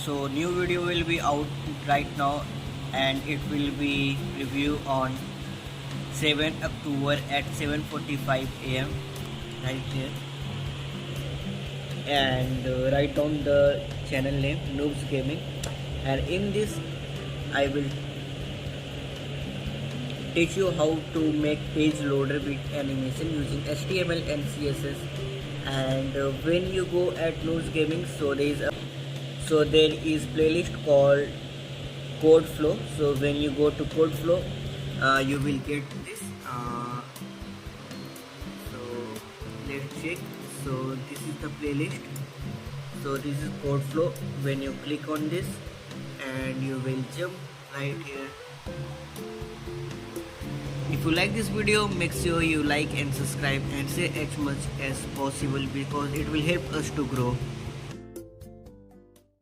So new video will be out right now, and it will be review on 7 October at 7:45 a.m. right here, and write down the channel name Noobs Gaming, and in this I will teach you how to make page loader with animation using HTML and CSS. And when you go at Noobs Gaming, so there is playlist called Code Flow. So when you go to Code Flow, you will get this. So let's check. So this is the playlist. So this is Code Flow. When you click on this, and you will jump right here. If you like this video, make sure you like and subscribe and say as much as possible, because it will help us to grow.